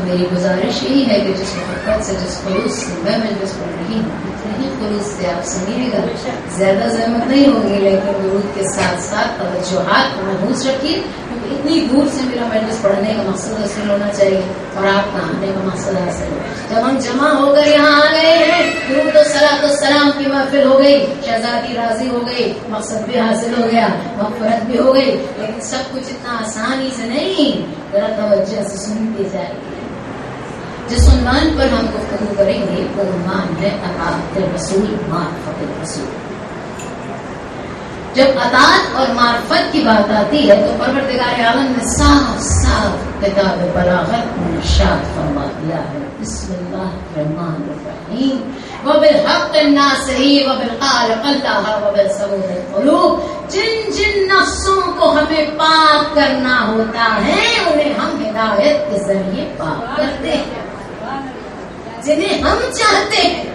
میری گزارش یہی ہے کہ جس محبت سے، جس خلوص سے میں مجلس پڑھ رہی ہوں، اتنے ہی خلوص سے آپ سنیے گا. زیادہ زحمت نہیں ہوگی، لیکن درود کے ساتھ ساتھ توجہات کو محفوظ رکھیے، کیونکہ اتنی دور سے میرا مجلس پڑھنے کا مقصد حاصل ہونا چاہیے اور آپ کا آنے کا مقصد حاصل ہو. جب ہم جمع ہو کر یہاں آ گئے ہیں، درود و صلاۃ و سلام کی محفل ہو گئی، شہزادی راضی ہو گئی، مقصد بھی حاصل ہو گیا، مغفرت بھی ہو گئی. لیکن سب کچھ اتنا آسانی سے نہیں، ذرا توجہ سے سنتے جائیے. جس عنوان پر ہم گفتگو کریں گے وہ عنوان ہے اطاعت رسول، معرفت رسول. جب اطاعت اور معرفت کی بات آتی ہے تو پروردگار عالم نے صاف صاف کتاب بلاغت میں ارشاد فرما دیا ہے، بسم اللہ الرحمن الرحیم، وبالحق الناصری وبالقال اللہ وبالصبر القلوب. جن جن نفسوں کو ہمیں پاک کرنا ہوتا ہے انہیں ہم ہدایت کے ذریعے پاک کرتے ہیں، جنہیں ہم چاہتے ہیں.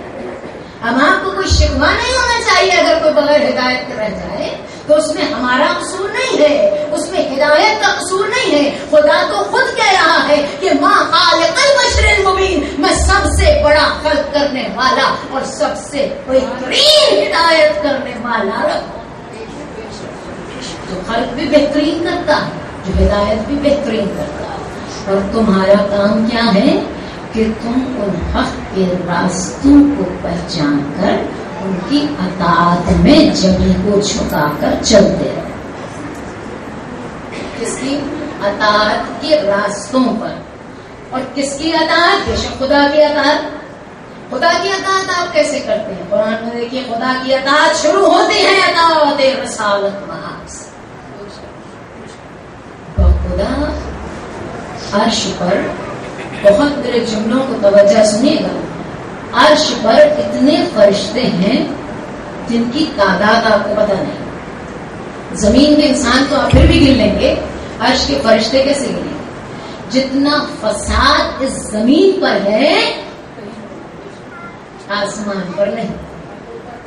اب آپ کو کوئی شکوہ نہیں ہونا چاہیے اگر کوئی بغیر ہدایت کے رہ جائے، تو اس میں ہمارا قصور نہیں ہے، اس میں ہدایت کا قصور نہیں ہے. خدا تو خود کہہ رہا ہے کہ ماں خالق البشر المبین، میں سب سے بڑا خلق کرنے والا اور سب سے بہترین ہدایت کرنے والا رب. جو خلق بھی بہترین کرتا ہے، جو ہدایت بھی بہترین کرتا ہے. اور تمہارا کام کیا ہے کہ تم ان حق کے راستوں کو پہچان کر ان کی اطاعت میں جبیں کو جھکا کر چلتے رہو. کس کی اطاعت کے راستوں پر. اور کس کی اطاعت؟ بے شک خدا کی اطاعت. خدا کی اطاعت آپ کیسے کرتے ہیں؟ قرآن میں دیکھیے خدا کی اطاعت شروع ہوتی ہے اطاعت رسالت محض سے. خدا عرش پر، بہت میرے جملوں کو توجہ سنیے گا، عرش پر اتنے فرشتے ہیں جن کی تعداد آپ کو پتہ نہیں. زمین کے انسان تو آپ پھر بھی گن لیں گے، عرش کے فرشتے کیسے گنیں گے؟ جتنا فساد اس زمین پر ہے آسمان پر نہیں.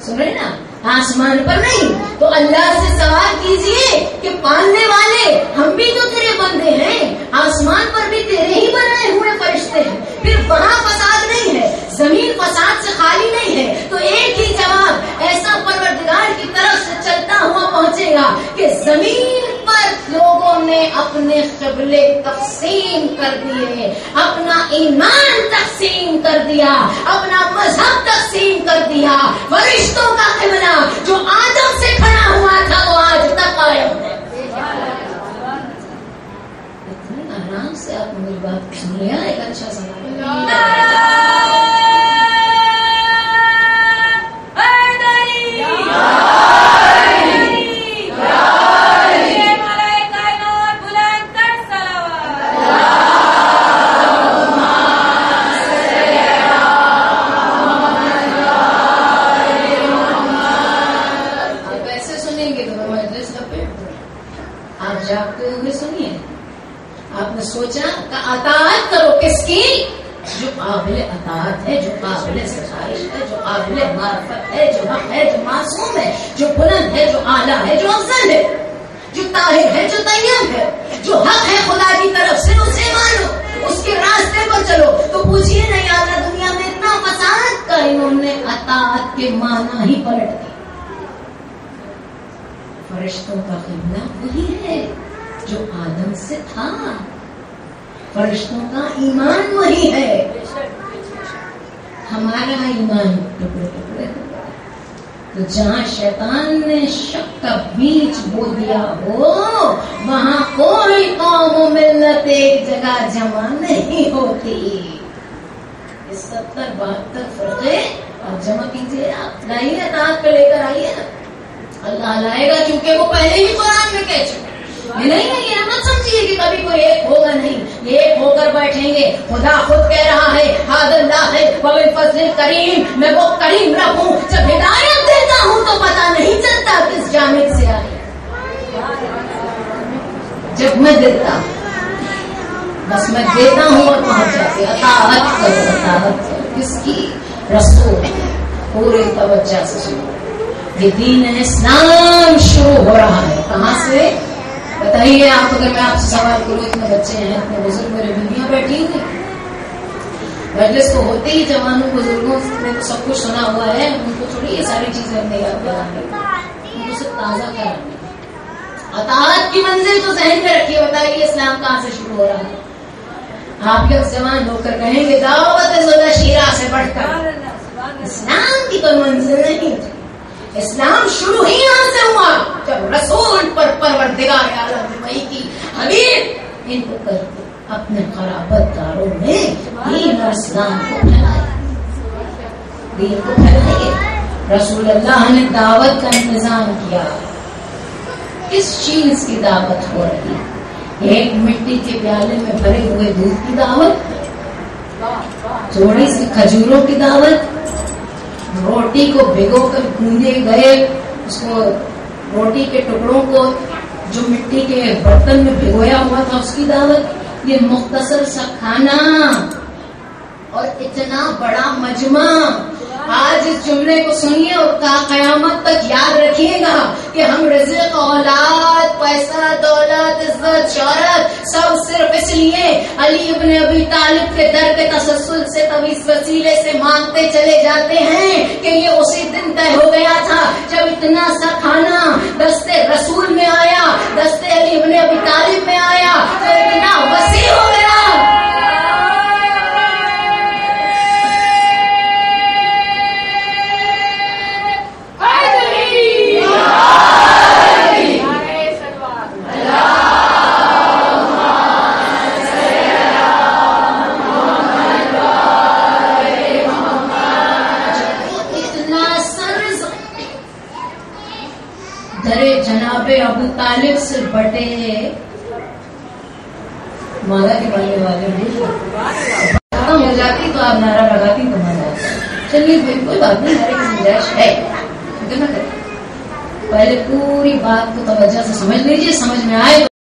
سن رہے نا؟ آسمان پر نہیں. تو اللہ سے سوال کیجئے کہ پالنے والے ہم بھی تو تیرے بندے ہیں، آسمان پر بھی تیرے ہی بنائے ہوئے فرشتے ہیں، پھر وہاں فساد نہیں ہے، زمین فساد سے خالی نہیں ہے. تو ایک ہی جواب ایسا پروردگار کی طرف سے چلتا ہوا پہنچے گا کہ زمین پر لوگوں نے اپنے قبلے تقسیم کر دیے، اپنا ایمان تقسیم کر دیا، اپنا مذہب تقسیم کر دیا. فرشتوں کا قبلہ جو آدم سے کھڑا ہوا تھا وہ آج تک قائم ہے. اتنے آرام سے آپ میری بات سن لیا. ایک اچھا سوال سوچا کہ اطاعت کرو کس کی؟ جو قابل اطاعت ہے، جو قابل ستائش ہے، جو قابل معرفت ہے، جو حق ہے، جو معصوم ہے، جو بلند ہے، جو اعلیٰ ہے، جو افضل ہے، جو طاہر ہے، جو طیب ہے، جو حق ہے خدا کی طرف سے اسے مانو، اس کے راستے پر چلو. تو پوچھئے نہیں آتا دنیا میں اتنا فساد کا انہوں نے اطاعت کے معنی ہی پلٹ دی. فرشتوں کا قبلہ وہی ہے جو آدم سے تھا، فرشتوں کا ایمان وہی ہے. ہمارا ایمان ٹکڑے ٹکڑے ہوا. تو جہاں شیطان نے شک کا بیج بو دیا ہو وہاں کوئی قوم و ملت ایک جگہ جمع نہیں ہوتی. 70-72 فرقے آپ جمع کیجیے، آپ لائیے اطاعت پہ لے کر آئیے. اللہ لائے گا کیونکہ وہ پہلے ہی قرآن میں کہہ چکے. نہیں ہے یہ مت سمجھیے کہ کبھی کوئی ایک ہوگا، نہیں، یہ ایک ہو کر بیٹھیں گے. خدا خود کہہ رہا ہے وعد اللہ وبالفضل کریم، میں وہ کریم رب ہوں جب ہدایت دیتا ہوں تو پتہ نہیں چلتا کس جانب سے آئی، جب میں دیتا ہوں بس میں دیتا ہوں اور پہنچ جاتی، اطاعت کرو کس کی؟ رسول، پورے توجہ سے سنو، یہ دین اسلام شروع ہو رہا ہے کہاں سے بتائیے آپ؟ اگر میں آپ سے سوال کروں، اتنے بچے ہیں، اتنے بزرگ میرے بیویاں بیٹھی ہوئی، مجلس تو ہوتے ہی جوانوں بزرگوں نے تو سب کچھ سنا ہوا ہے، ان کو تھوڑی یہ ساری چیزیں اپنے یاد کرانی، ان کو صرف تازہ کرانی، اطاعت کی منزل تو ذہن میں رکھیے، بتائیے اسلام کہاں سے شروع ہو رہا ہے؟ آپ لوگ جوان ہو کر کہیں گے دعوت زدہ شیرہ سے بڑھ کر اسلام کی کوئی منزل نہیں، اسلام شروع ہی یہاں سے ہوا جب رسول پر پروردگار عالم وحی کی حبیب ان کو کرتے اپنے قرابت داروں میں دین اور اسلام کو پھیلائے، دین کو پھیلائے۔ رسول اللہ نے دعوت کا انتظام کیا، کس چیز کی دعوت ہو رہی؟ ایک مٹی کے پیالے میں بھرے ہوئے دودھ کی دعوت، تھوڑی سی کھجوروں کی دعوت، روٹی کو بھگو کر گوندے گئے اس کو روٹی کے ٹکڑوں کو جو مٹی کے برتن میں بھگویا ہوا تھا اس کی دعوت، یہ مختصر سا کھانا اور اتنا بڑا مجمع۔ آج اس جملے کو سنیے اور قیامت تک یاد رکھیے گا کہ ہم رزق، اولاد، پیسہ، دولت، عزت، شہرت سب صرف اس لیے علی ابن ابی طالب کے در کے تسلسل سے کبھی اس وسیلے سے مانگتے چلے جاتے ہیں کہ یہ اسی دن طے ہو گیا تھا جب اتنا سا کھانا دستے رسول میں آیا، دستے علی ابن ابی طالب میں آیا تو اتنا وسیع ہو گیا۔ جناب ابو طالب سے بٹے مالا کے بننے والے ختم ہو جاتی تو آپ نعرہ لگاتی تو مزہ آتا۔ چلیے بھائی کوئی بات نہیں، ہر ایک گنجائش ہے، پہلے پوری بات کو توجہ سے سمجھ لیجیے، سمجھ میں آئے